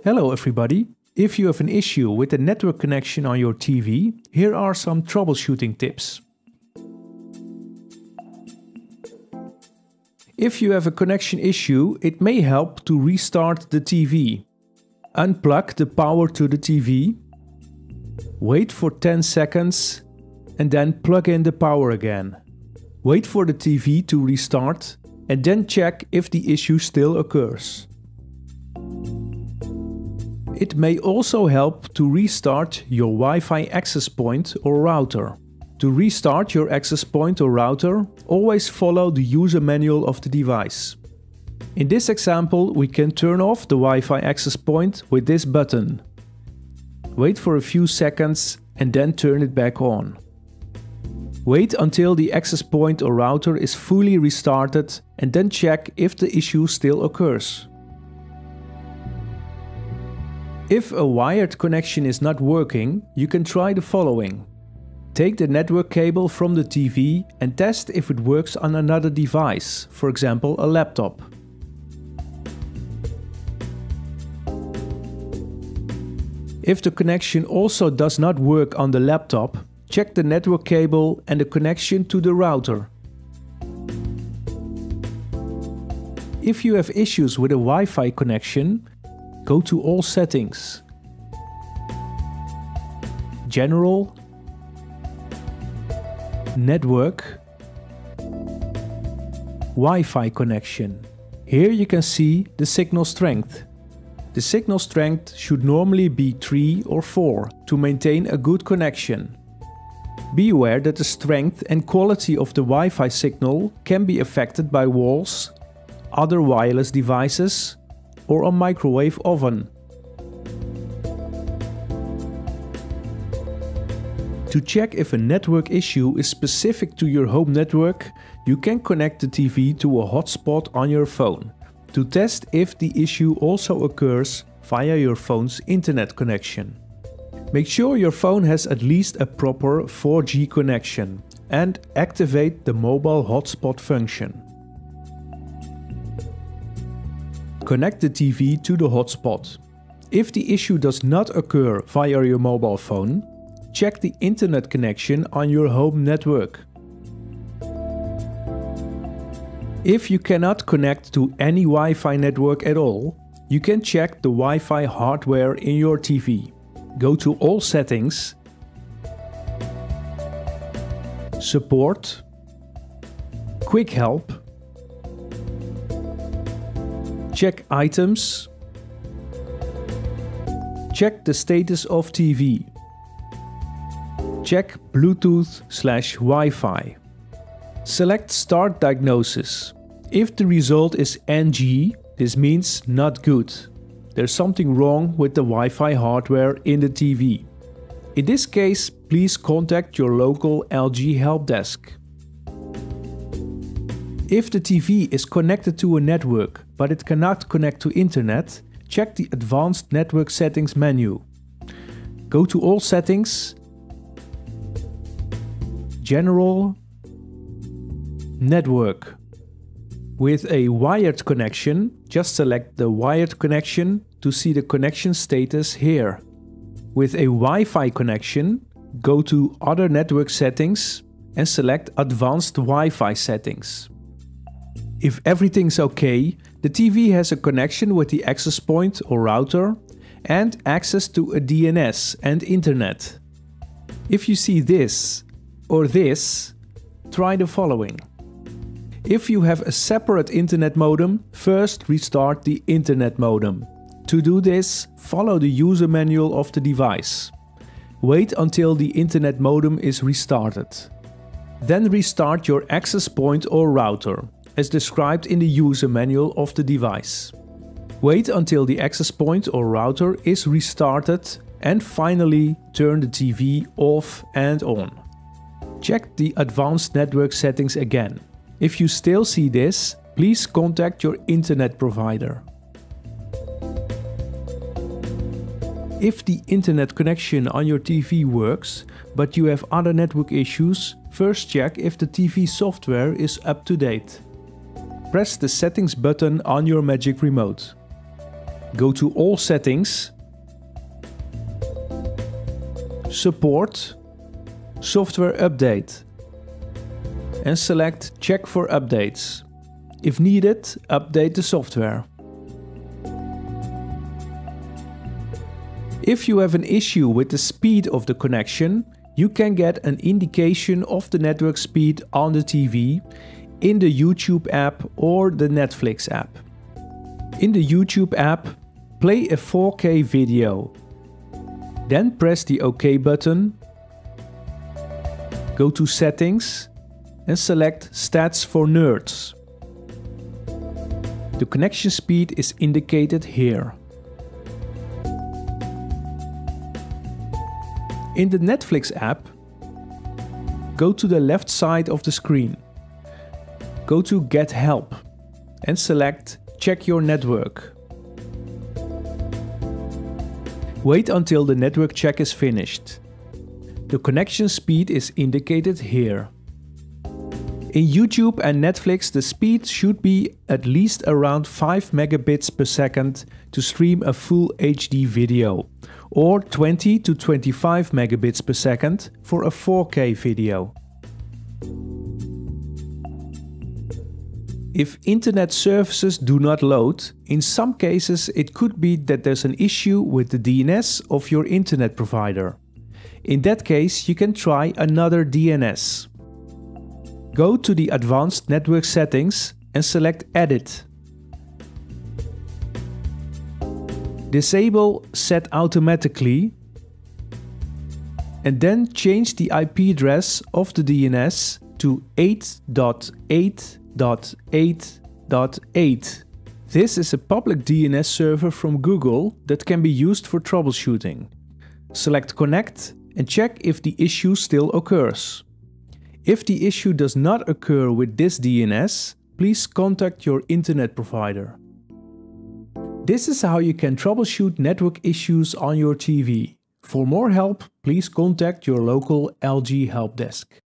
Hello everybody! If you have an issue with the network connection on your TV, here are some troubleshooting tips. If you have a connection issue, it may help to restart the TV. Unplug the power to the TV, wait for 10 seconds and then plug in the power again. Wait for the TV to restart and then check if the issue still occurs. It may also help to restart your Wi-Fi access point or router. To restart your access point or router, always follow the user manual of the device. In this example, we can turn off the Wi-Fi access point with this button. Wait for a few seconds and then turn it back on. Wait until the access point or router is fully restarted and then check if the issue still occurs. If a wired connection is not working, you can try the following. Take the network cable from the TV and test if it works on another device, for example a laptop. If the connection also does not work on the laptop, check the network cable and the connection to the router. If you have issues with a Wi-Fi connection, go to All Settings, General, Network, Wi-Fi connection. Here you can see the signal strength. The signal strength should normally be 3 or 4 to maintain a good connection. Be aware that the strength and quality of the Wi-Fi signal can be affected by walls, other wireless devices, or a microwave oven. To check if a network issue is specific to your home network, you can connect the TV to a hotspot on your phone to test if the issue also occurs via your phone's internet connection. Make sure your phone has at least a proper 4G connection and activate the mobile hotspot function. Connect the TV to the hotspot. If the issue does not occur via your mobile phone, check the internet connection on your home network. If you cannot connect to any Wi-Fi network at all, you can check the Wi-Fi hardware in your TV. Go to All Settings, Support, Quick Help, check Items, check the status of TV, check Bluetooth/Wi-Fi. Select Start Diagnosis. If the result is NG, this means not good. There's something wrong with the Wi-Fi hardware in the TV. In this case, please contact your local LG help desk. If the TV is connected to a network but it cannot connect to internet, check the Advanced Network Settings menu. Go to All Settings, General, Network. With a wired connection, just select the wired connection to see the connection status here. With a Wi-Fi connection, go to Other Network Settings and select Advanced Wi-Fi Settings. If everything's okay, the TV has a connection with the access point or router and access to a DNS and internet. If you see this or this, try the following. If you have a separate internet modem, first restart the internet modem. To do this, follow the user manual of the device. Wait until the internet modem is restarted. Then restart your access point or router, as described in the user manual of the device. Wait until the access point or router is restarted and finally turn the TV off and on. Check the Advanced Network Settings again. If you still see this, please contact your internet provider. If the internet connection on your TV works, but you have other network issues, first check if the TV software is up to date. Press the Settings button on your Magic Remote. Go to All Settings, Support, Software Update, and select Check for updates. If needed, update the software. If you have an issue with the speed of the connection, you can get an indication of the network speed on the TV in the YouTube app or the Netflix app. In the YouTube app, play a 4K video. Then press the OK button, go to Settings and select Stats for Nerds. The connection speed is indicated here. In the Netflix app, go to the left side of the screen. Go to Get Help and select Check your network. Wait until the network check is finished. The connection speed is indicated here. In YouTube and Netflix, the speed should be at least around 5 megabits per second to stream a full HD video, or 20 to 25 megabits per second for a 4K video. If internet services do not load, in some cases it could be that there's an issue with the DNS of your internet provider. In that case, you can try another DNS. Go to the Advanced Network Settings and select Edit. Disable Set Automatically and then change the IP address of the DNS to 8.8.8.8. This is a public DNS server from Google that can be used for troubleshooting. Select Connect and check if the issue still occurs. If the issue does not occur with this DNS, please contact your internet provider. This is how you can troubleshoot network issues on your TV. For more help, please contact your local LG help desk.